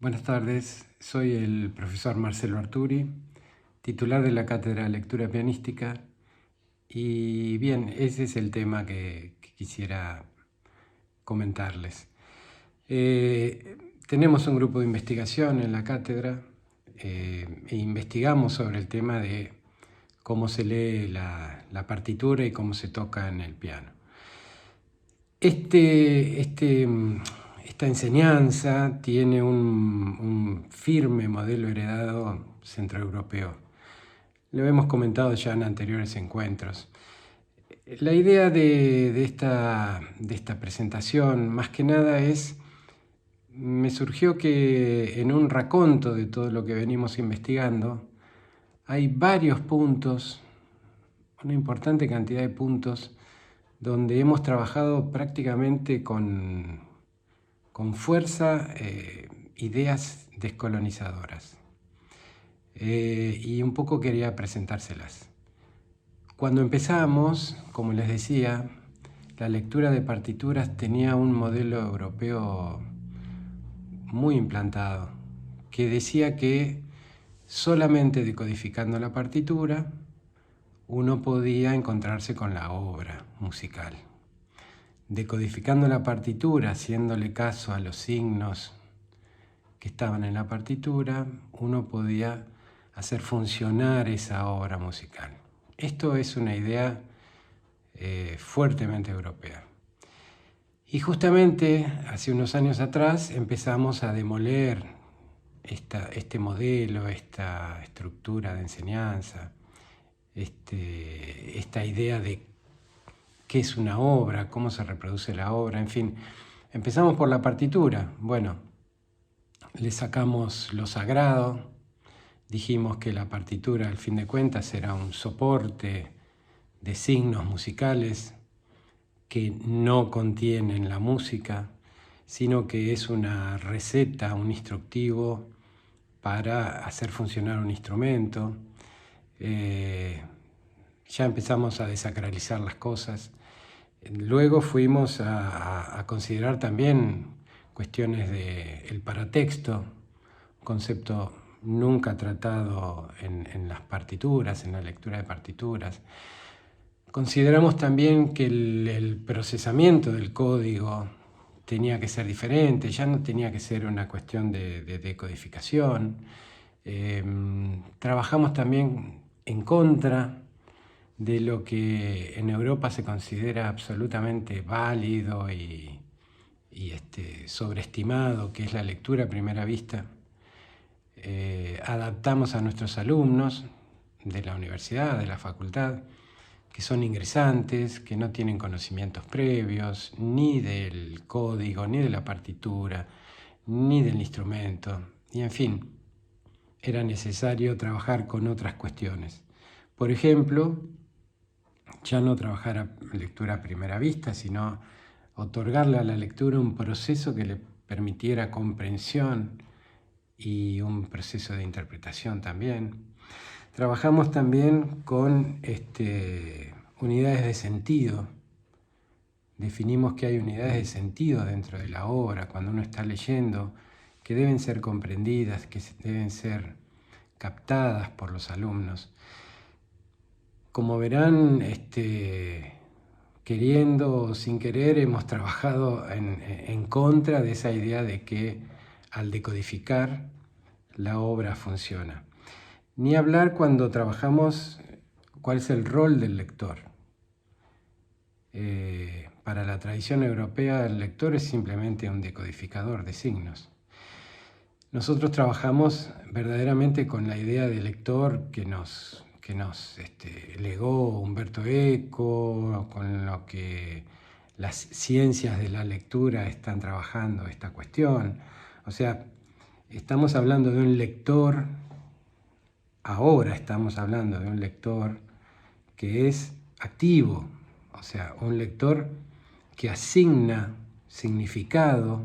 Buenas tardes, soy el profesor Marcelo Arturi, titular de la Cátedra de Lectura Pianística, y bien, ese es el tema que quisiera comentarles. Tenemos un grupo de investigación en la cátedra e investigamos sobre el tema de cómo se lee la partitura y cómo se toca en el piano. Esta enseñanza tiene un firme modelo heredado centroeuropeo. Lo hemos comentado ya en anteriores encuentros. La idea de esta presentación, más que nada, me surgió que en un raconto de todo lo que venimos investigando, hay varios puntos, una importante cantidad de puntos, donde hemos trabajado prácticamente con fuerza ideas descolonizadoras. Y un poco quería presentárselas. Cuando empezamos, como les decía, la lectura de partituras tenía un modelo europeo muy implantado, que decía que solamente decodificando la partitura uno podía encontrarse con la obra musical. Decodificando la partitura, haciéndole caso a los signos que estaban en la partitura, uno podía hacer funcionar esa obra musical. Esto es una idea fuertemente europea. Y justamente hace unos años atrás empezamos a demoler este modelo, esta estructura de enseñanza, esta idea de qué es una obra, cómo se reproduce la obra, en fin. Empezamos por la partitura. Bueno, le sacamos lo sagrado, dijimos que la partitura, al fin de cuentas, era un soporte de signos musicales que no contienen la música, sino que es una receta, un instructivo para hacer funcionar un instrumento. Ya empezamos a desacralizar las cosas. Luego fuimos a considerar también cuestiones del paratexto, un concepto nunca tratado en las partituras, en la lectura de partituras. Consideramos también que el procesamiento del código tenía que ser diferente, ya no tenía que ser una cuestión de decodificación. Trabajamos también en contra de lo que en Europa se considera absolutamente válido y sobreestimado, que es la lectura a primera vista. Adaptamos a nuestros alumnos de la universidad, de la facultad, que son ingresantes, que no tienen conocimientos previos, ni del código, ni de la partitura, ni del instrumento. Y en fin, era necesario trabajar con otras cuestiones. Por ejemplo, ya no trabajar a lectura a primera vista, sino otorgarle a la lectura un proceso que le permitiera comprensión y un proceso de interpretación también. Trabajamos también con unidades de sentido. Definimos que hay unidades de sentido dentro de la obra, cuando uno está leyendo, que deben ser comprendidas, que deben ser captadas por los alumnos. Como verán, queriendo o sin querer, hemos trabajado en contra de esa idea de que al decodificar la obra funciona. Ni hablar cuando trabajamos cuál es el rol del lector. Para la tradición europea, el lector es simplemente un decodificador de signos. Nosotros trabajamos verdaderamente con la idea de lector que nos legó Umberto Eco, con lo que las ciencias de la lectura están trabajando esta cuestión. O sea, estamos hablando de un lector, ahora estamos hablando de un lector que es activo, o sea, un lector que asigna significado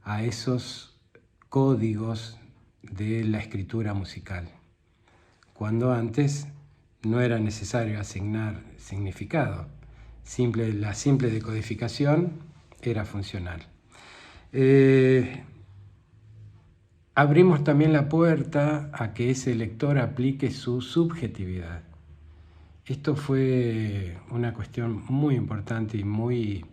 a esos códigos de la escritura musical, cuando antes no era necesario asignar significado. La simple decodificación era funcional. abrimos también la puerta a que ese lector aplique su subjetividad. Esto fue una cuestión muy importante y muy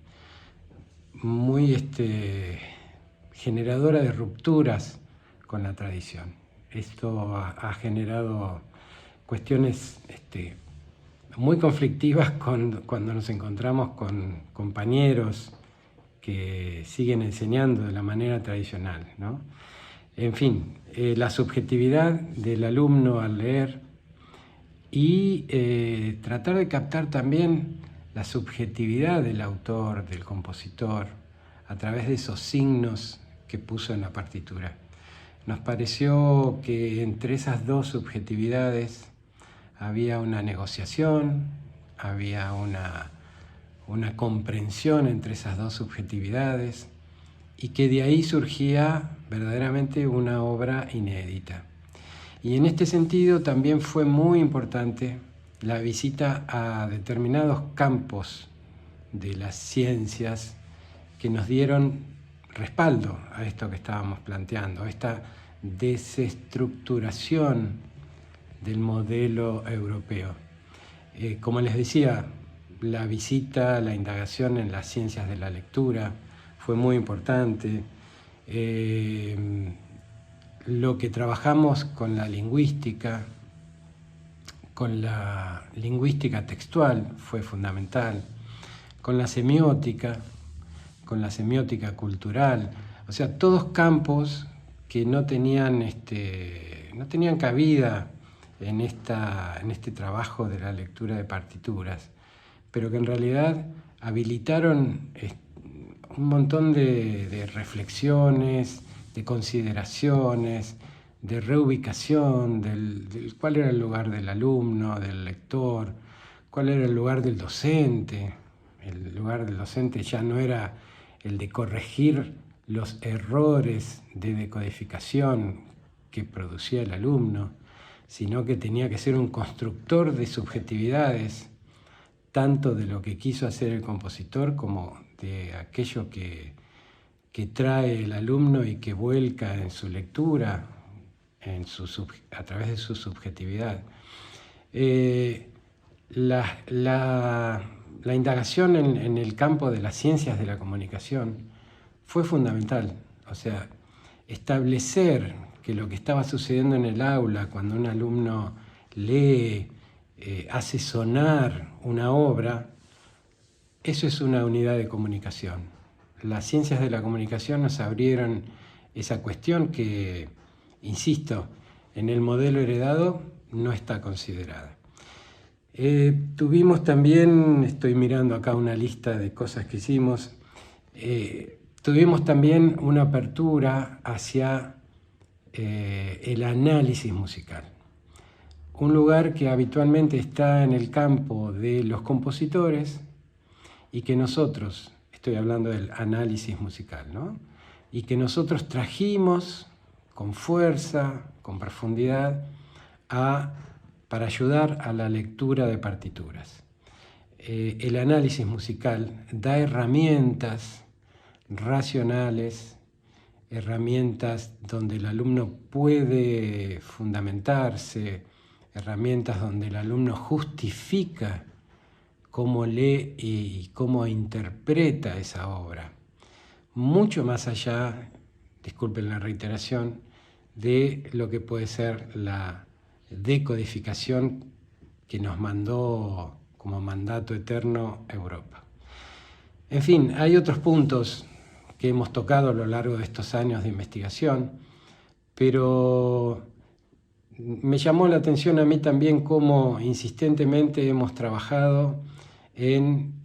generadora de rupturas con la tradición. Esto ha generado cuestiones muy conflictivas cuando nos encontramos con compañeros que siguen enseñando de la manera tradicional, ¿no? En fin, la subjetividad del alumno al leer y tratar de captar también la subjetividad del autor, del compositor, a través de esos signos que puso en la partitura. Nos pareció que entre esas dos subjetividades había una negociación, había una comprensión entre esas dos subjetividades y que de ahí surgía verdaderamente una obra inédita. Y en este sentido también fue muy importante la visita a determinados campos de las ciencias que nos dieron respaldo a esto que estábamos planteando, esta desestructuración del modelo europeo. Como les decía, la visita, la indagación en las ciencias de la lectura fue muy importante. Lo que trabajamos con la lingüística textual fue fundamental, con la semiótica cultural, o sea, todos campos que no tenían cabida en este trabajo de la lectura de partituras, pero que en realidad habilitaron un montón de reflexiones, de consideraciones, de reubicación del cuál era el lugar del alumno, del lector, cuál era el lugar del docente. El lugar del docente ya no era el de corregir los errores de decodificación que producía el alumno, sino que tenía que ser un constructor de subjetividades, tanto de lo que quiso hacer el compositor como de aquello que trae el alumno y que vuelca en su lectura a través de su subjetividad. La indagación en el campo de las ciencias de la comunicación fue fundamental, o sea, establecer que lo que estaba sucediendo en el aula cuando un alumno lee, hace sonar una obra, eso es una unidad de comunicación. Las ciencias de la comunicación nos abrieron esa cuestión que, insisto, en el modelo heredado no está considerada. Tuvimos también, estoy mirando acá una lista de cosas que hicimos, tuvimos también una apertura hacia el análisis musical. Un lugar que habitualmente está en el campo de los compositores y que nosotros, estoy hablando del análisis musical, ¿no? Y que nosotros trajimos con fuerza, con profundidad, para ayudar a la lectura de partituras. El análisis musical da herramientas racionales, herramientas donde el alumno puede fundamentarse, herramientas donde el alumno justifica cómo lee y cómo interpreta esa obra. Mucho más allá, disculpen la reiteración, de lo que puede ser la decodificación que nos mandó como mandato eterno Europa. En fin, hay otros puntos que hemos tocado a lo largo de estos años de investigación, pero me llamó la atención a mí también cómo insistentemente hemos trabajado en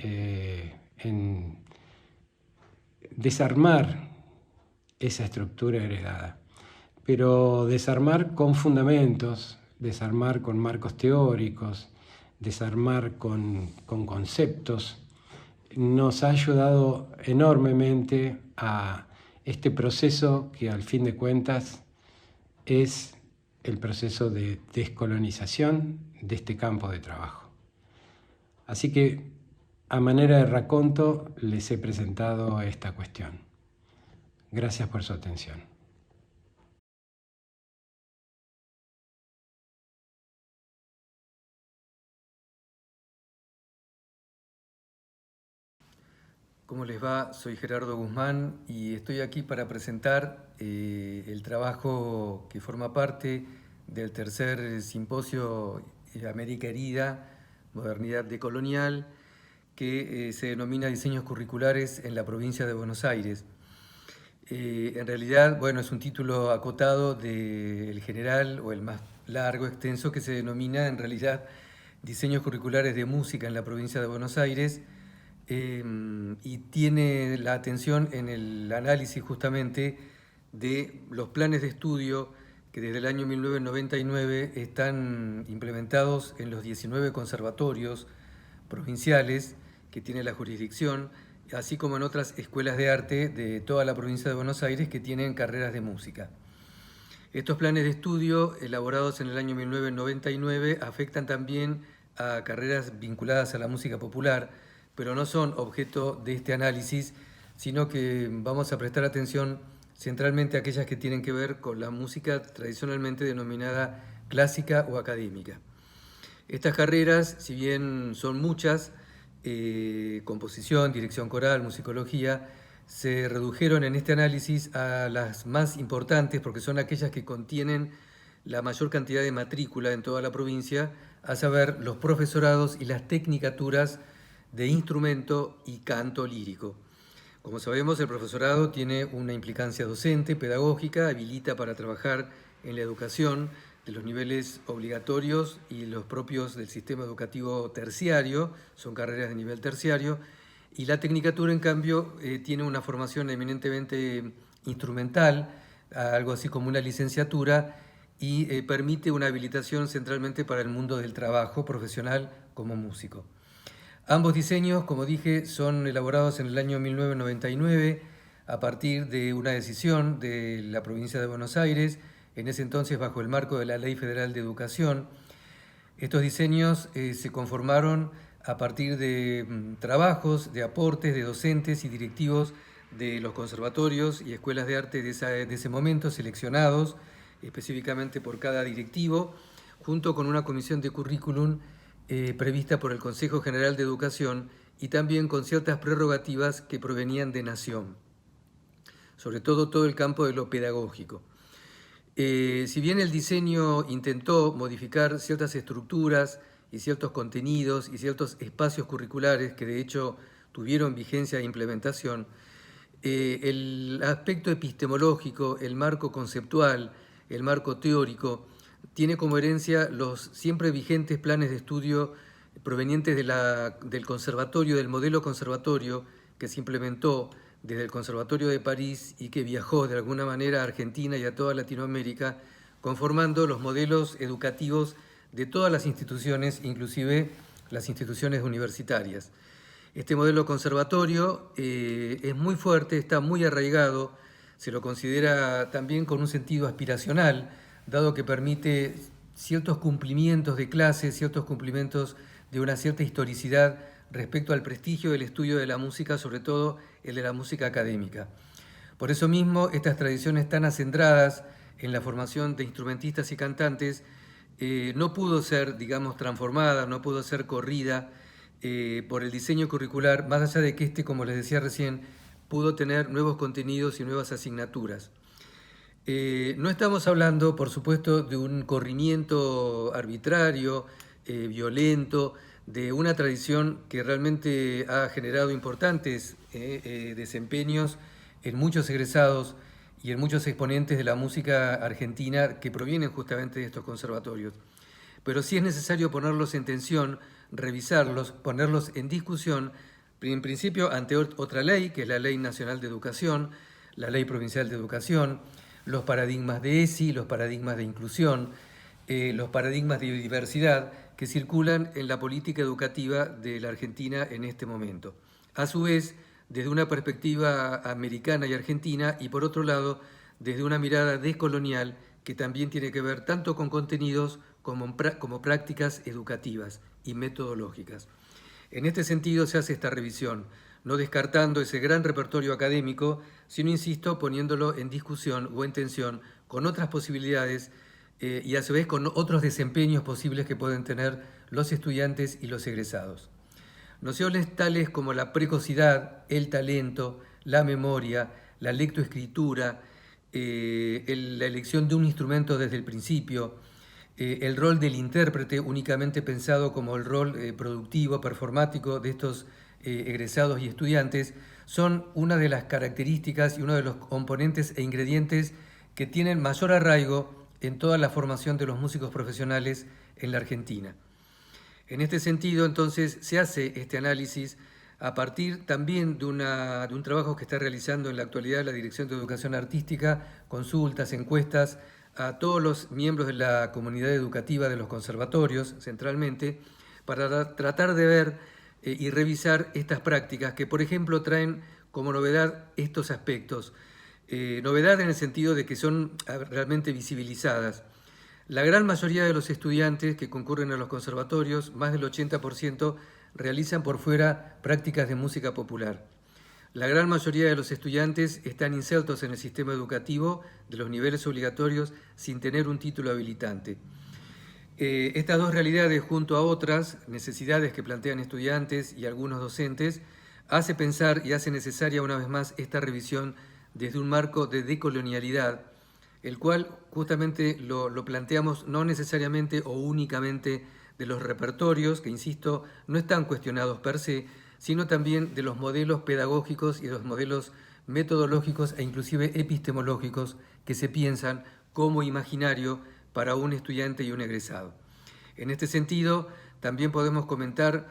desarmar esa estructura heredada, pero desarmar con fundamentos, desarmar con marcos teóricos, desarmar con conceptos, nos ha ayudado enormemente a este proceso que al fin de cuentas es el proceso de descolonización de este campo de trabajo. Así que, a manera de raconto, les he presentado esta cuestión. Gracias por su atención. ¿Cómo les va? Soy Gerardo Guzmán y estoy aquí para presentar el trabajo que forma parte del tercer simposio América Herida, Modernidad Decolonial, que se denomina Diseños Curriculares en la provincia de Buenos Aires. En realidad, bueno, es un título acotado del general o el más largo, extenso, que se denomina en realidad Diseños Curriculares de Música en la provincia de Buenos Aires, y tiene la atención en el análisis justamente de los planes de estudio que desde el año 1999 están implementados en los 19 conservatorios provinciales que tiene la jurisdicción, así como en otras escuelas de arte de toda la provincia de Buenos Aires que tienen carreras de música. Estos planes de estudio, elaborados en el año 1999, afectan también a carreras vinculadas a la música popular, pero no son objeto de este análisis, sino que vamos a prestar atención centralmente a aquellas que tienen que ver con la música tradicionalmente denominada clásica o académica. Estas carreras, si bien son muchas, composición, dirección coral, musicología, se redujeron en este análisis a las más importantes porque son aquellas que contienen la mayor cantidad de matrícula en toda la provincia, a saber, los profesorados y las tecnicaturas de instrumento y canto lírico. Como sabemos, el profesorado tiene una implicancia docente, pedagógica, habilita para trabajar en la educación de los niveles obligatorios y los propios del sistema educativo terciario, son carreras de nivel terciario, y la tecnicatura, en cambio, tiene una formación eminentemente instrumental, algo así como una licenciatura, y permite una habilitación centralmente para el mundo del trabajo profesional como músico. Ambos diseños, como dije, son elaborados en el año 1999 a partir de una decisión de la provincia de Buenos Aires, en ese entonces bajo el marco de la Ley Federal de Educación. Estos diseños se conformaron a partir de trabajos, de aportes de docentes y directivos de los conservatorios y escuelas de arte de ese momento, seleccionados específicamente por cada directivo, junto con una comisión de currículum prevista por el Consejo General de Educación y también con ciertas prerrogativas que provenían de Nación, sobre todo el campo de lo pedagógico. Si bien el diseño intentó modificar ciertas estructuras y ciertos contenidos y ciertos espacios curriculares que de hecho tuvieron vigencia e implementación, el aspecto epistemológico, el marco conceptual, el marco teórico, tiene como herencia los siempre vigentes planes de estudio provenientes del conservatorio, del modelo conservatorio que se implementó desde el Conservatorio de París y que viajó de alguna manera a Argentina y a toda Latinoamérica, conformando los modelos educativos de todas las instituciones, inclusive las instituciones universitarias. Este modelo conservatorio es muy fuerte, está muy arraigado, se lo considera también con un sentido aspiracional, dado que permite ciertos cumplimientos de clases, ciertos cumplimientos de una cierta historicidad respecto al prestigio del estudio de la música, sobre todo el de la música académica. Por eso mismo, estas tradiciones tan acendradas en la formación de instrumentistas y cantantes no pudo ser, digamos, transformada, no pudo ser corrida por el diseño curricular, más allá de que este, como les decía recién, pudo tener nuevos contenidos y nuevas asignaturas. No estamos hablando, por supuesto, de un corrimiento arbitrario, violento, de una tradición que realmente ha generado importantes desempeños en muchos egresados y en muchos exponentes de la música argentina que provienen justamente de estos conservatorios. Pero sí es necesario ponerlos en tensión, revisarlos, ponerlos en discusión, en principio ante otra ley, que es la Ley Nacional de Educación, la Ley Provincial de Educación, los paradigmas de ESI, los paradigmas de inclusión, los paradigmas de diversidad que circulan en la política educativa de la Argentina en este momento. A su vez, desde una perspectiva americana y argentina, y por otro lado, desde una mirada descolonial que también tiene que ver tanto con contenidos como prácticas educativas y metodológicas. En este sentido se hace esta revisión, no descartando ese gran repertorio académico, sino, insisto, poniéndolo en discusión o en tensión con otras posibilidades y a su vez con otros desempeños posibles que pueden tener los estudiantes y los egresados. Nociones tales como la precocidad, el talento, la memoria, la lectoescritura, la elección de un instrumento desde el principio, el rol del intérprete únicamente pensado como el rol productivo, performático de estos egresados y estudiantes, son una de las características y uno de los componentes e ingredientes que tienen mayor arraigo en toda la formación de los músicos profesionales en la Argentina. En este sentido, entonces, se hace este análisis a partir también de un trabajo que está realizando en la actualidad la Dirección de Educación Artística, consultas, encuestas a todos los miembros de la comunidad educativa de los conservatorios, centralmente, para tratar de ver y revisar estas prácticas que, por ejemplo, traen como novedad estos aspectos. Novedad en el sentido de que son realmente visibilizadas. La gran mayoría de los estudiantes que concurren a los conservatorios, más del 80%, realizan por fuera prácticas de música popular. La gran mayoría de los estudiantes están insertos en el sistema educativo de los niveles obligatorios sin tener un título habilitante. Estas dos realidades, junto a otras necesidades que plantean estudiantes y algunos docentes, hace pensar y hace necesaria una vez más esta revisión desde un marco de decolonialidad, el cual justamente lo planteamos no necesariamente o únicamente de los repertorios, que insisto, no están cuestionados per se, sino también de los modelos pedagógicos y de los modelos metodológicos e inclusive epistemológicos que se piensan como imaginario para un estudiante y un egresado. En este sentido, también podemos comentar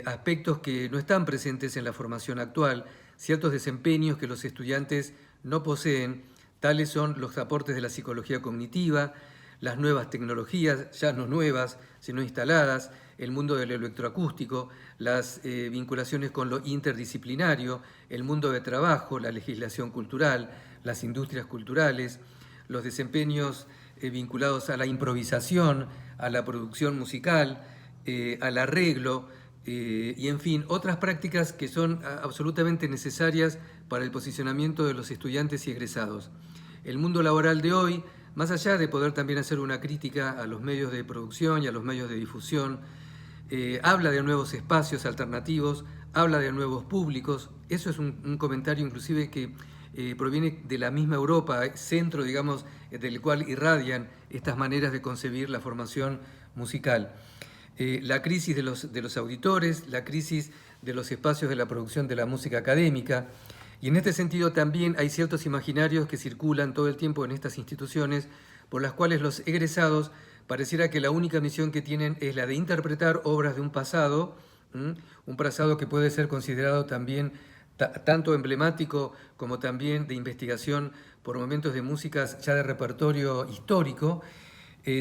aspectos que no están presentes en la formación actual, ciertos desempeños que los estudiantes no poseen. Tales son los aportes de la psicología cognitiva, las nuevas tecnologías, ya no nuevas, sino instaladas, el mundo del electroacústico, las vinculaciones con lo interdisciplinario, el mundo de trabajo, la legislación cultural, las industrias culturales, los desempeños vinculados a la improvisación, a la producción musical, al arreglo, y en fin, otras prácticas que son absolutamente necesarias para el posicionamiento de los estudiantes y egresados. El mundo laboral de hoy, más allá de poder también hacer una crítica a los medios de producción y a los medios de difusión, habla de nuevos espacios alternativos, habla de nuevos públicos. Eso es un comentario inclusive que proviene de la misma Europa, centro, digamos, del cual irradian estas maneras de concebir la formación musical. La crisis de los auditores, la crisis de los espacios de la producción de la música académica, y en este sentido también hay ciertos imaginarios que circulan todo el tiempo en estas instituciones por las cuales los egresados pareciera que la única misión que tienen es la de interpretar obras de un pasado que puede ser considerado también tanto emblemático como también de investigación por momentos de músicas ya de repertorio histórico,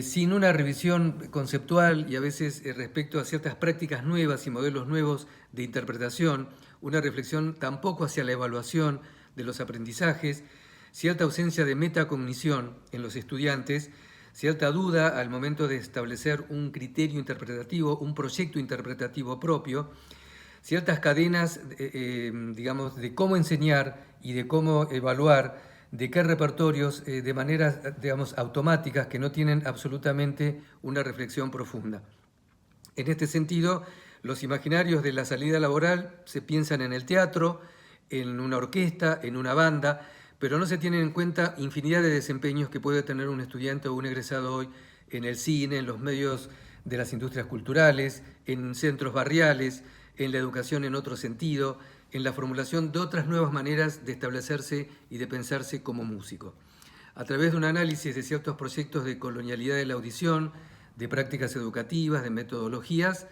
sin una revisión conceptual y a veces respecto a ciertas prácticas nuevas y modelos nuevos de interpretación, una reflexión tampoco hacia la evaluación de los aprendizajes, cierta ausencia de metacognición en los estudiantes, cierta duda al momento de establecer un criterio interpretativo, un proyecto interpretativo propio, ciertas cadenas, digamos, de cómo enseñar y de cómo evaluar, de qué repertorios, de maneras, digamos, automáticas que no tienen absolutamente una reflexión profunda. En este sentido, los imaginarios de la salida laboral se piensan en el teatro, en una orquesta, en una banda, pero no se tienen en cuenta infinidad de desempeños que puede tener un estudiante o un egresado hoy en el cine, en los medios de las industrias culturales, en centros barriales, en la educación en otro sentido, en la formulación de otras nuevas maneras de establecerse y de pensarse como músico. A través de un análisis de ciertos proyectos de colonialidad de la audición, de prácticas educativas, de metodologías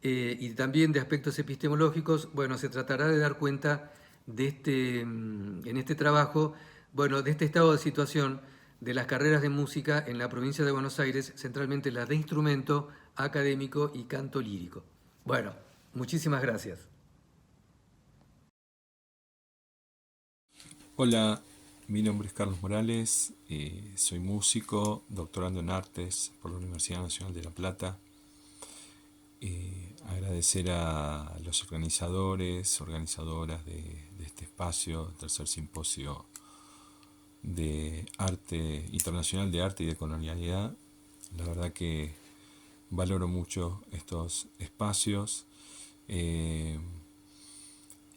y también de aspectos epistemológicos, bueno, se tratará de dar cuenta de en este trabajo, bueno, de este estado de situación de las carreras de música en la provincia de Buenos Aires, centralmente las de instrumento, académico y canto lírico. Bueno, muchísimas gracias. Hola, mi nombre es Carlos Morales, soy músico, doctorando en artes por la Universidad Nacional de La Plata. Agradecer a los organizadores, organizadoras de este espacio, tercer simposio de arte internacional de arte y de colonialidad. La verdad que valoro mucho estos espacios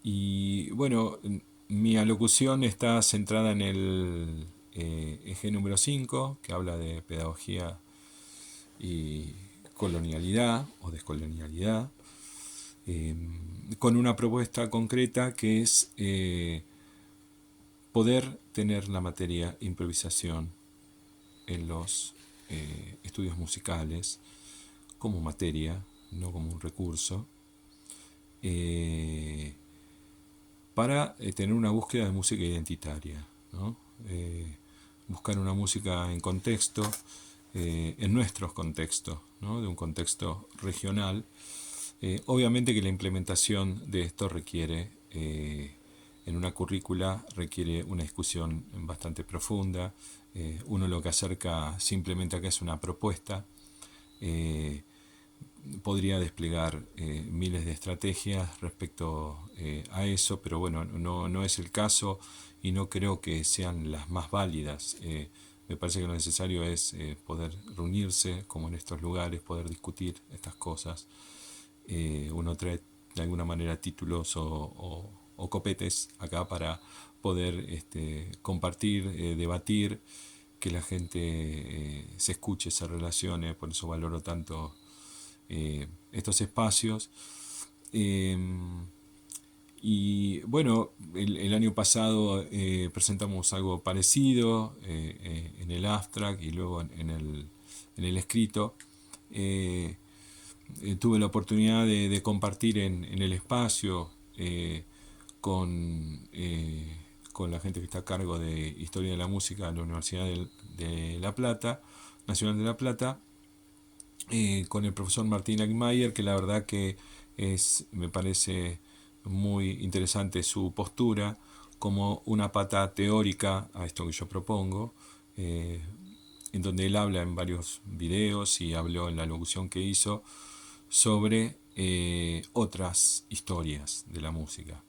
Y bueno, mi alocución está centrada en el eje número 5, que habla de pedagogía y colonialidad o descolonialidad, con una propuesta concreta que es poder tener la materia improvisación en los estudios musicales como materia, no como un recurso, para tener una búsqueda de música identitaria, ¿no? Buscar una música en contexto, en nuestros contextos, ¿no? De un contexto regional. Obviamente que la implementación de esto requiere, en una currícula, requiere una discusión bastante profunda. Uno lo que acerca simplemente acá es una propuesta. Podría desplegar miles de estrategias respecto a eso, pero bueno, no es el caso y no creo que sean las más válidas. Me parece que lo necesario es poder reunirse, como en estos lugares, poder discutir estas cosas. Uno trae de alguna manera títulos o copetes acá para poder compartir, debatir, que la gente se escuche, se relacione. Por eso valoro tanto estos espacios. Y bueno, el año pasado presentamos algo parecido en el abstract y luego en el escrito. Tuve la oportunidad de compartir en el espacio con la gente que está a cargo de Historia de la Música de la Universidad de La Plata, Nacional de La Plata, con el profesor Martín Ackmayer, que la verdad que me parece muy interesante su postura como una pata teórica a esto que yo propongo, en donde él habla en varios videos y habló en la locución que hizo sobre otras historias de la música.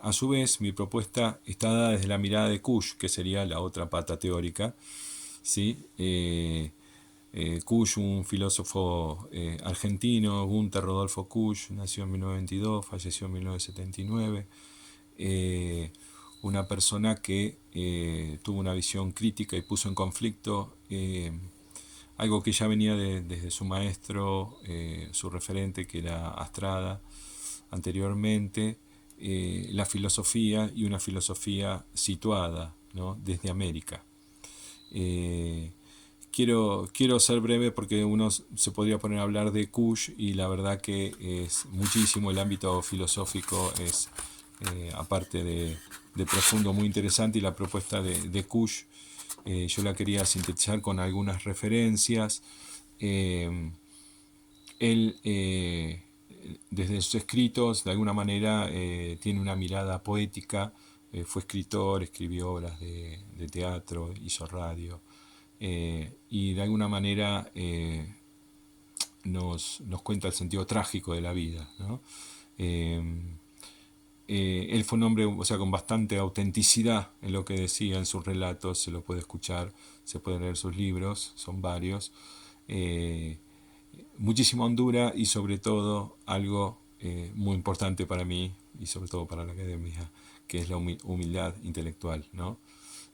A su vez, mi propuesta está dada desde la mirada de Kush, que sería la otra pata teórica, ¿sí? Kush, un filósofo argentino, Gunther Rodolfo Kush, nació en 1922, falleció en 1979. Una persona que tuvo una visión crítica y puso en conflicto algo que ya venía desde su maestro, su referente, que era Astrada, anteriormente, la filosofía, y una filosofía situada, ¿no?, desde América. Quiero ser breve porque uno se podría poner a hablar de Kush y la verdad que es muchísimo. El ámbito filosófico es, aparte de profundo, muy interesante, y la propuesta de Kush yo la quería sintetizar con algunas referencias. Él, desde sus escritos, de alguna manera, tiene una mirada poética. Fue escritor, escribió obras de teatro, hizo radio. Y de alguna manera nos cuenta el sentido trágico de la vida, ¿no? Él fue un hombre, o sea, con bastante autenticidad en lo que decía en sus relatos. Se lo puede escuchar, se pueden leer sus libros, son varios. Muchísima hondura y sobre todo algo muy importante para mí y sobre todo para la academia, que es la humildad intelectual, ¿no?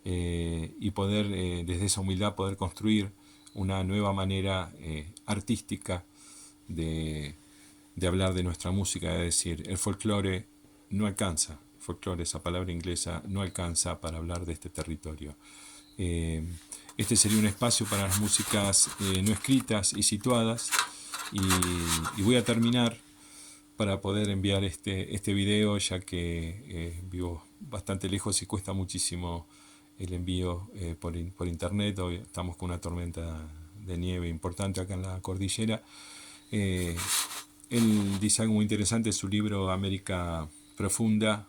Y poder, desde esa humildad, poder construir una nueva manera artística de hablar de nuestra música. Es decir, el folclore no alcanza, folclore, esa palabra inglesa, no alcanza para hablar de este territorio. Este sería un espacio para las músicas no escritas y situadas, y voy a terminar para poder enviar este video, ya que vivo bastante lejos y cuesta muchísimo el envío por internet. Hoy estamos con una tormenta de nieve importante acá en la cordillera. Él dice algo muy interesante en su libro América Profunda,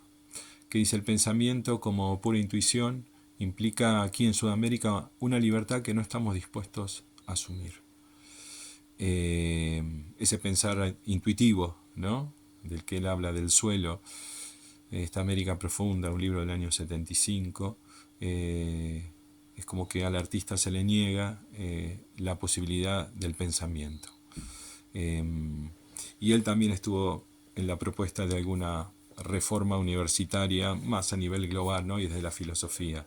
que dice: el pensamiento como pura intuición implica aquí en Sudamérica una libertad que no estamos dispuestos a asumir. Ese pensar intuitivo, ¿no?, del que él habla, del suelo, esta América Profunda, un libro del año 75, es como que al artista se le niega la posibilidad del pensamiento. y él también estuvo en la propuesta de alguna reforma universitaria más a nivel global, ¿no? Y desde la filosofía.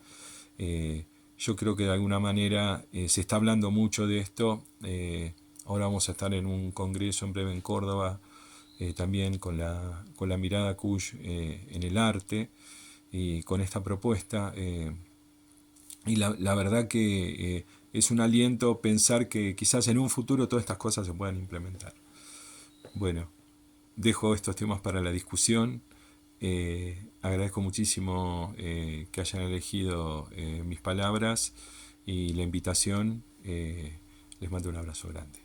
Eh, yo creo que de alguna manera se está hablando mucho de esto. Ahora vamos a estar en un congreso en breve en Córdoba, también con la mirada Kush en el arte y con esta propuesta. Y la verdad que es un aliento pensar que quizás en un futuro todas estas cosas se puedan implementar. Bueno, dejo estos temas para la discusión. Agradezco muchísimo que hayan elegido mis palabras y la invitación. Les mando un abrazo grande.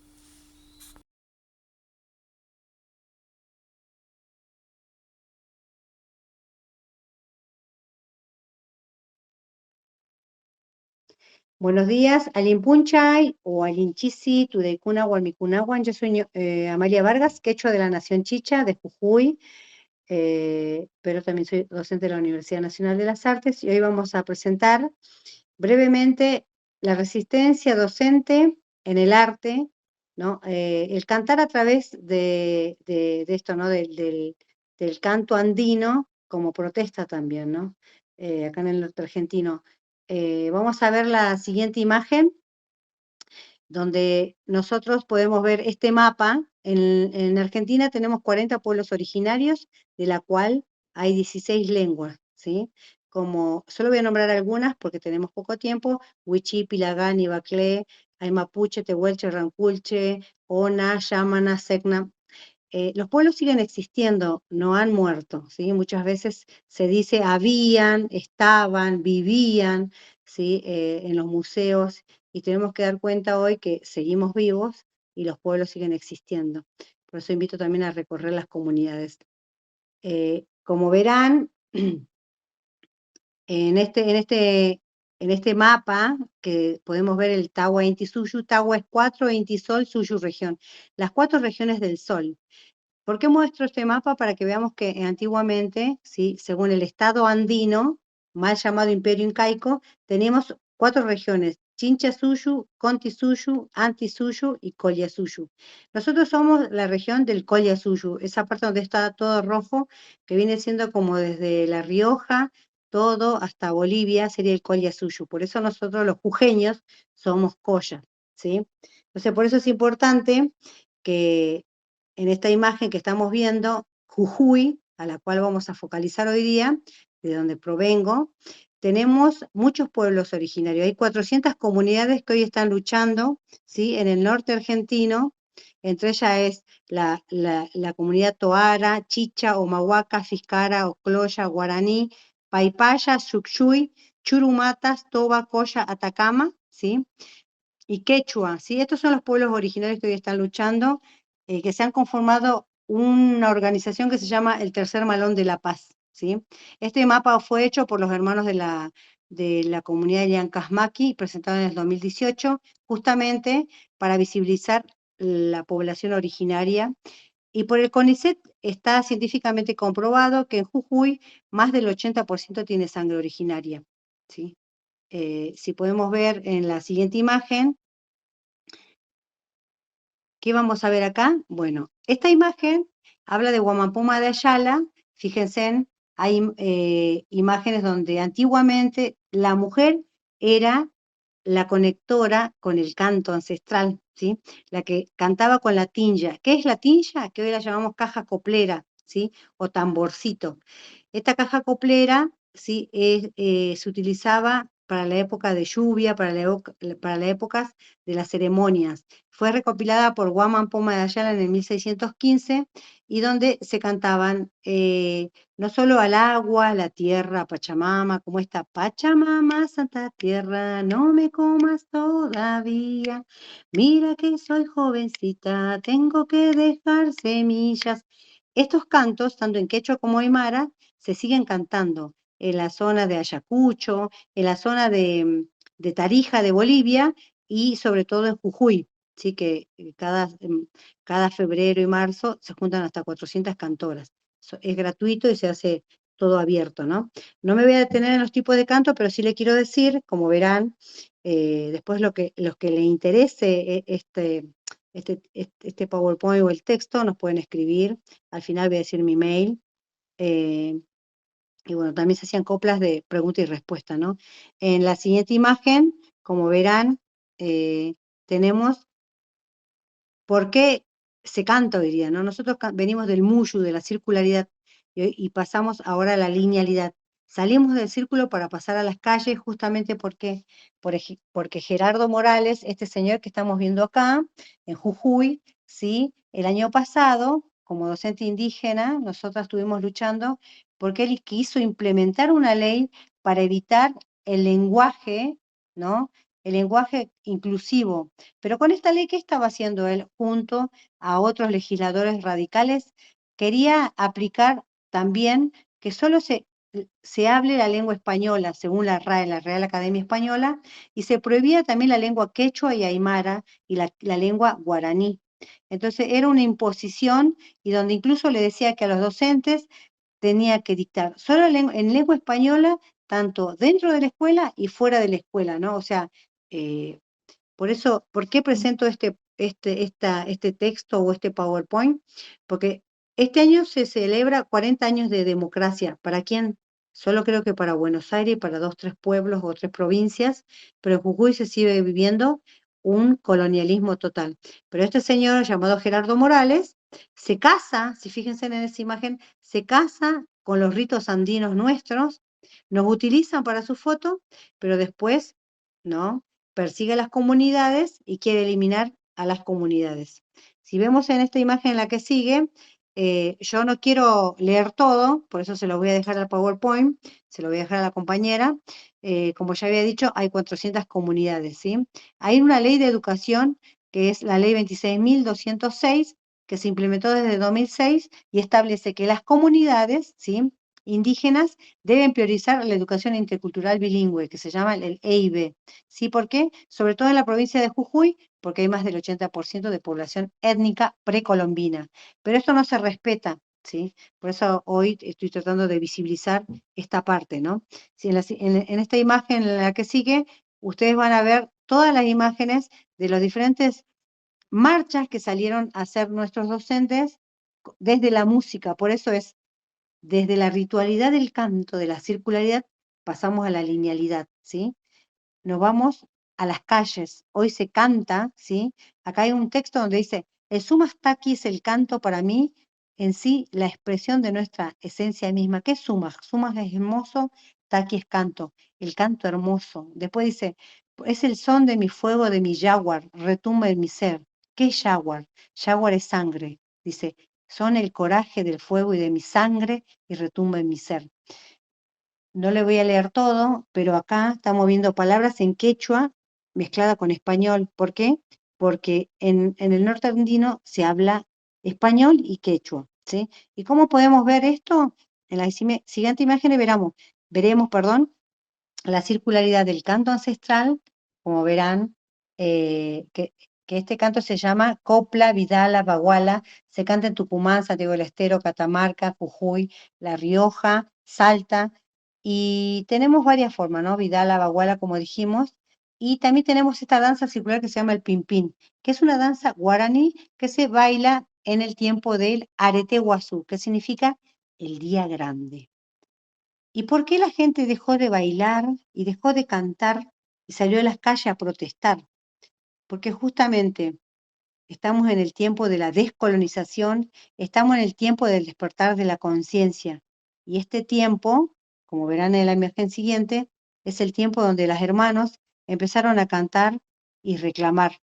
Buenos días, Alin Punchay o Alin Chisi, Tudeikuna, Walmikunawan. Yo soy Amalia Vargas, quechua de la Nación Chicha de Jujuy, pero también soy docente de la Universidad Nacional de las Artes y hoy vamos a presentar brevemente la resistencia docente en el arte, ¿no? El cantar a través de esto, ¿no? Del canto andino como protesta también, ¿no? Acá en el norte argentino. Vamos a ver la siguiente imagen, donde nosotros podemos ver este mapa. En Argentina tenemos 40 pueblos originarios, de la cual hay 16 lenguas, ¿sí? Como, solo voy a nombrar algunas porque tenemos poco tiempo: Huichí, Pilagán, Ibaclé, hay Mapuche, Tehuelche, Ranculche, Ona, Yamana, Secna. Los pueblos siguen existiendo, no han muerto, ¿sí? Muchas veces se dice habían, estaban, vivían, ¿sí? En los museos, y tenemos que dar cuenta hoy que seguimos vivos y los pueblos siguen existiendo. Por eso invito también a recorrer las comunidades. Como verán, en este mapa que podemos ver el Tawa Inti Suyu. Tawa es 4, Inti Sol, Suyu región, las 4 regiones del Sol. ¿Por qué muestro este mapa? Para que veamos que antiguamente, ¿sí? Según el estado andino, mal llamado Imperio Incaico, teníamos 4 regiones: Chincha Suyu, Conti Suyu, Anti Suyu y Colla Suyu. Nosotros somos la región del Colla Suyu, esa parte donde está todo rojo, que viene siendo como desde La Rioja, todo hasta Bolivia, sería el Colla Suyu. Por eso nosotros los jujeños somos Colla, ¿sí? Entonces, por eso es importante que en esta imagen que estamos viendo, Jujuy, a la cual vamos a focalizar hoy día, de donde provengo, tenemos muchos pueblos originarios. Hay 400 comunidades que hoy están luchando, ¿sí? En el norte argentino. Entre ellas es la comunidad Toara, Chicha, Omahuaca, Fiscara, Ocloya, Guaraní, Paipaya, Xuxuy, Churumatas, Toba, Coya, Atacama, ¿sí? Y quechua, ¿sí? Estos son los pueblos originarios que hoy están luchando, que se han conformado una organización que se llama el Tercer Malón de la Paz, ¿sí? Este mapa fue hecho por los hermanos de la comunidad de Llancasmaqui, presentado en el 2018, justamente para visibilizar la población originaria. Y por el CONICET está científicamente comprobado que en Jujuy más del 80% tiene sangre originaria, ¿sí? Si podemos ver en la siguiente imagen, ¿qué vamos a ver acá? Bueno, esta imagen habla de Huamampuma de Ayala. Fíjense, hay imágenes donde antiguamente la mujer era la conectora con el canto ancestral, ¿sí? La que cantaba con la tinja. ¿Qué es la tinja? Que hoy la llamamos caja coplera, ¿sí? O tamborcito. Esta caja coplera, ¿sí? Se utilizaba para la época de lluvia, para las épocas de las ceremonias. Fue recopilada por Guaman Poma de Ayala en el 1615, y donde se cantaban no solo al agua, la tierra, Pachamama, como esta: Pachamama, Santa Tierra, no me comas todavía, mira que soy jovencita, tengo que dejar semillas. Estos cantos, tanto en quechua como aymara, se siguen cantando en la zona de Ayacucho, en la zona de Tarija de Bolivia, y sobre todo en Jujuy, ¿sí? Que cada febrero y marzo se juntan hasta 400 cantoras. Es gratuito y se hace todo abierto, ¿no? No me voy a detener en los tipos de canto, pero sí le quiero decir, como verán, después los que le interese este PowerPoint o el texto, nos pueden escribir. Al final voy a decir mi mail. Y bueno, también se hacían coplas de pregunta y respuesta, ¿no? En la siguiente imagen, como verán, tenemos por qué se canta hoy día, ¿no? Nosotros venimos del muyu, de la circularidad, y pasamos ahora a la linealidad. Salimos del círculo para pasar a las calles justamente porque Gerardo Morales, este señor que estamos viendo acá, en Jujuy, ¿sí? El año pasado, como docente indígena, nosotras estuvimos luchando porque él quiso implementar una ley para evitar el lenguaje, ¿no? El lenguaje inclusivo. Pero con esta ley, ¿qué estaba haciendo él junto a otros legisladores radicales? Quería aplicar también que solo se hable la lengua española, según la RAE, la Real Academia Española, y se prohibía también la lengua quechua y aymara y la lengua guaraní. Entonces era una imposición y donde incluso le decía que a los docentes tenía que dictar solo en lengua española, tanto dentro de la escuela y fuera de la escuela, ¿no? O sea, eh, por eso, ¿por qué presento este texto o este PowerPoint? Porque este año se celebra 40 años de democracia. ¿Para quién? Solo creo que para Buenos Aires y para 2, 3 pueblos o 3 provincias, pero en Jujuy se sigue viviendo un colonialismo total. Pero este señor llamado Gerardo Morales se casa, si fíjense en esa imagen, se casa con los ritos andinos nuestros, nos utilizan para su foto, pero después, ¿no? Persigue a las comunidades y quiere eliminar a las comunidades. Si vemos en esta imagen en la que sigue, yo no quiero leer todo, por eso se lo voy a dejar al PowerPoint, se lo voy a dejar a la compañera. Como ya había dicho, hay 400 comunidades, ¿sí? Hay una ley de educación que es la ley 26.206, que se implementó desde 2006 y establece que las comunidades, ¿sí?, indígenas deben priorizar la educación intercultural bilingüe, que se llama el EIB. ¿Sí? ¿Por qué? Sobre todo en la provincia de Jujuy, porque hay más del 80% de población étnica precolombina. Pero esto no se respeta, ¿sí? Por eso hoy estoy tratando de visibilizar esta parte, ¿no? Si en esta imagen en la que sigue, ustedes van a ver todas las imágenes de los diferentes marchas que salieron a hacer nuestros docentes desde la música. Por eso es desde la ritualidad del canto, de la circularidad, pasamos a la linealidad, ¿sí? Nos vamos a las calles. Hoy se canta, ¿sí? Acá hay un texto donde dice, el sumas taqui es el canto para mí, en sí la expresión de nuestra esencia misma. ¿Qué es sumas? Sumas es hermoso, taqui es canto, el canto hermoso. Después dice, es el son de mi fuego, de mi jaguar, retumba en mi ser. ¿Qué es jaguar? Jaguar es sangre. Dice, son el coraje del fuego y de mi sangre y retumba en mi ser. No le voy a leer todo, pero acá estamos viendo palabras en quechua mezclada con español. ¿Por qué? Porque en el norte andino se habla español y quechua, ¿sí? ¿Y cómo podemos ver esto? En la siguiente imagen veremos, la circularidad del canto ancestral, como verán, que este canto se llama Copla, Vidala, Baguala, se canta en Tucumán, Santiago del Estero, Catamarca, Jujuy, La Rioja, Salta, y tenemos varias formas, ¿no? Vidala, Baguala, como dijimos, y también tenemos esta danza circular que se llama el Pimpín, que es una danza guaraní que se baila en el tiempo del Arete Guazú, que significa el día grande. ¿Y por qué la gente dejó de bailar y dejó de cantar y salió a las calles a protestar? Porque justamente estamos en el tiempo de la descolonización, estamos en el tiempo del despertar de la conciencia. Y este tiempo, como verán en la imagen siguiente, es el tiempo donde los hermanos empezaron a cantar y reclamar.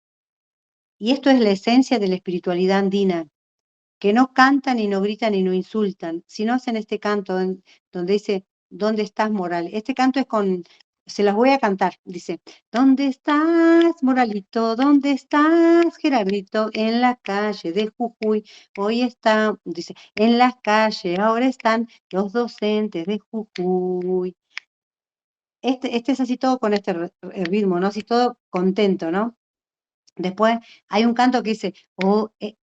Y esto es la esencia de la espiritualidad andina, que no cantan y no gritan y no insultan, sino hacen este canto donde dice, ¿dónde estás, Moral? Este canto es se las voy a cantar, dice, ¿dónde estás, Moralito? ¿Dónde estás, Gerardito? En la calle de Jujuy, hoy está, dice, en la calle ahora están los docentes de Jujuy. Este es así todo con este ritmo, ¿no? Así todo contento, ¿no? Después hay un canto que dice,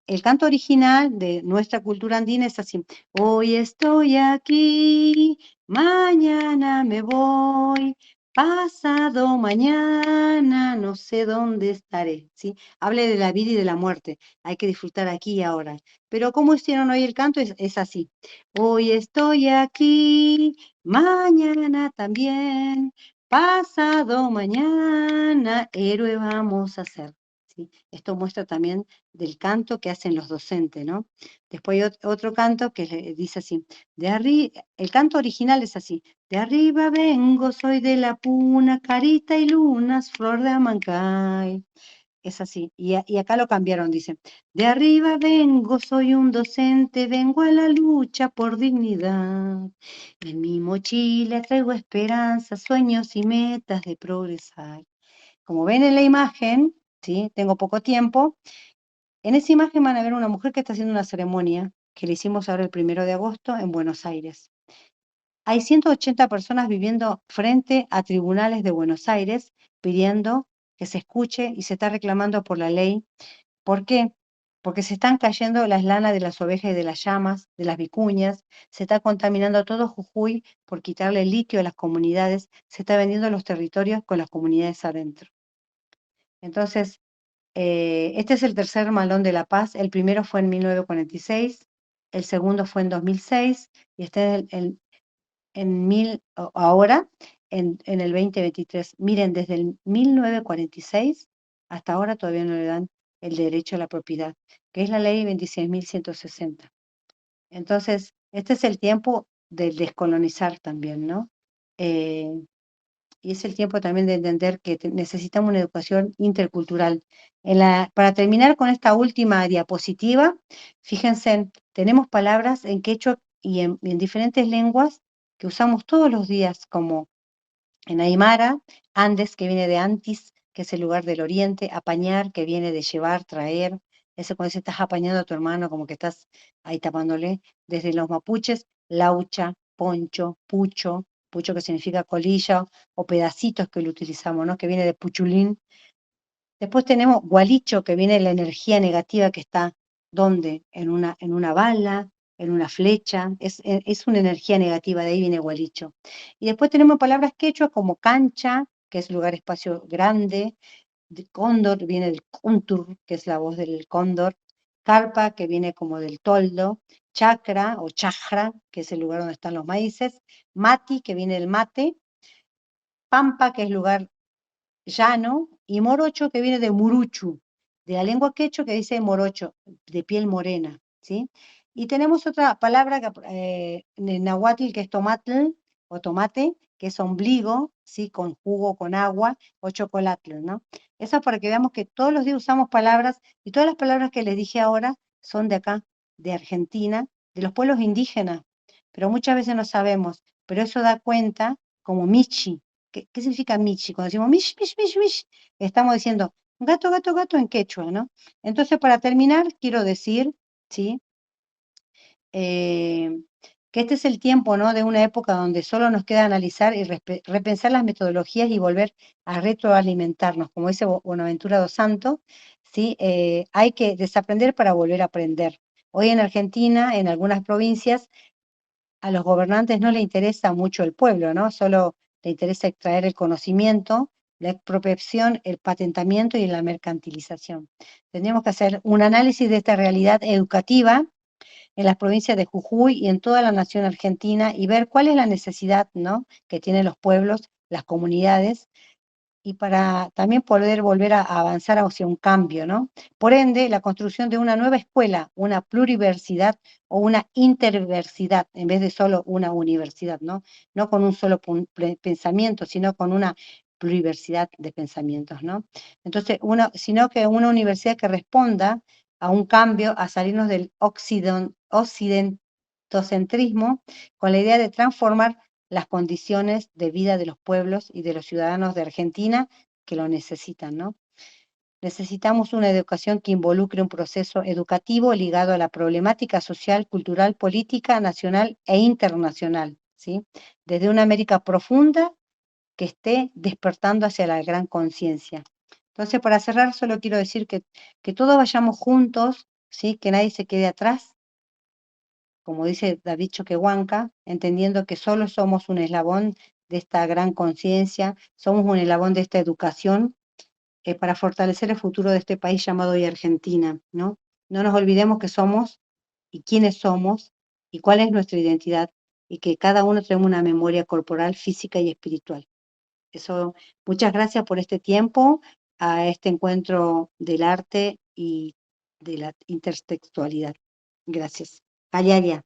el canto original de nuestra cultura andina es así, hoy estoy aquí, mañana me voy, Pasado mañana, no sé dónde estaré, ¿sí? Hable de la vida y de la muerte, hay que disfrutar aquí y ahora. Pero ¿cómo hicieron hoy el canto? Es así. Hoy estoy aquí, mañana también, pasado mañana, héroe vamos a ser. ¿Sí? Esto muestra también del canto que hacen los docentes, ¿no? Después hay otro canto que dice así, el canto original es así. De arriba vengo, soy de la puna, carita y lunas, flor de Amancay. Es así. Y acá lo cambiaron, dice. De arriba vengo, soy un docente, vengo a la lucha por dignidad. En mi mochila traigo esperanzas, sueños y metas de progresar. Como ven en la imagen, ¿sí? Tengo poco tiempo. En esa imagen van a ver una mujer que está haciendo una ceremonia que le hicimos ahora el 1 de agosto en Buenos Aires. Hay 180 personas viviendo frente a tribunales de Buenos Aires pidiendo que se escuche y se está reclamando por la ley. ¿Por qué? Porque se están cayendo las lanas de las ovejas y de las llamas, de las vicuñas, se está contaminando todo Jujuy por quitarle el litio a las comunidades, se está vendiendo los territorios con las comunidades adentro. Entonces, este es el tercer Malón de la Paz, el primero fue en 1946, el segundo fue en 2006 y este es ahora, en el 2023. Miren, desde el 1946 hasta ahora todavía no le dan el derecho a la propiedad, que es la ley 26.160. Entonces, este es el tiempo del descolonizar también, ¿no? Eh, y es el tiempo también de entender que necesitamos una educación intercultural. Para terminar con esta última diapositiva, fíjense, tenemos palabras en quechua y en diferentes lenguas que usamos todos los días, como en aymara, Andes, que viene de Antis, que es el lugar del oriente, apañar, que viene de llevar, traer, eso cuando dice estás apañando a tu hermano, como que estás ahí tapándole, desde los mapuches, laucha, poncho, pucho, pucho que significa colilla, o pedacitos que lo utilizamos, ¿no? Que viene de puchulín. Después tenemos gualicho, que viene de la energía negativa que está, ¿dónde? En una bala, en una flecha, es una energía negativa, de ahí viene gualicho. Y después tenemos palabras quechua como cancha, que es lugar, espacio grande, cóndor, viene del cóntur, que es la voz del cóndor, carpa, que viene como del toldo, chacra o chajra, que es el lugar donde están los maíces, mati, que viene del mate, pampa, que es lugar llano, y morocho, que viene de muruchu, de la lengua quechua que dice morocho, de piel morena, ¿sí? Y tenemos otra palabra en náhuatl que es tomatl o tomate, que es ombligo, ¿sí? Con jugo, con agua, o chocolatl, ¿no? Eso para que veamos que todos los días usamos palabras, y todas las palabras que les dije ahora son de acá, de Argentina, de los pueblos indígenas, pero muchas veces no sabemos, pero eso da cuenta como Michi. ¿Qué significa Michi? Cuando decimos Mish, Mish, Mish, Mish, estamos diciendo gato, gato, gato en quechua, ¿no? Entonces, para terminar, quiero decir, ¿sí? Eh, que este es el tiempo, ¿no? De una época donde solo nos queda analizar y repensar las metodologías y volver a retroalimentarnos, como dice Bonaventura dos Santos, ¿sí? Hay que desaprender para volver a aprender. Hoy en Argentina, en algunas provincias, a los gobernantes no les interesa mucho el pueblo, ¿no? Solo le interesa extraer el conocimiento, la expropiación, el patentamiento y la mercantilización. Tendríamos que hacer un análisis de esta realidad educativa en las provincias de Jujuy y en toda la nación argentina y ver cuál es la necesidad, ¿no? Que tienen los pueblos, las comunidades, y para también poder volver a avanzar hacia un cambio, ¿no? Por ende, la construcción de una nueva escuela, una pluriversidad o una interversidad, en vez de solo una universidad, ¿no? No con un solo pensamiento, sino con una pluriversidad de pensamientos, ¿no? Entonces, sino que una universidad que responda a un cambio, a salirnos del occidentocentrismo, con la idea de transformar las condiciones de vida de los pueblos y de los ciudadanos de Argentina que lo necesitan, ¿no? Necesitamos una educación que involucre un proceso educativo ligado a la problemática social, cultural, política, nacional e internacional, ¿sí? Desde una América profunda que esté despertando hacia la gran conciencia. Entonces, para cerrar, solo quiero decir que todos vayamos juntos, ¿sí? Que nadie se quede atrás, como dice David Choquehuanca, entendiendo que solo somos un eslabón de esta gran conciencia, somos un eslabón de esta educación para fortalecer el futuro de este país llamado hoy Argentina, ¿no? No nos olvidemos que somos y quiénes somos y cuál es nuestra identidad y que cada uno tenemos una memoria corporal, física y espiritual. Eso, muchas gracias por este tiempo, a este encuentro del arte y de la intertextualidad. Gracias. Ayaria.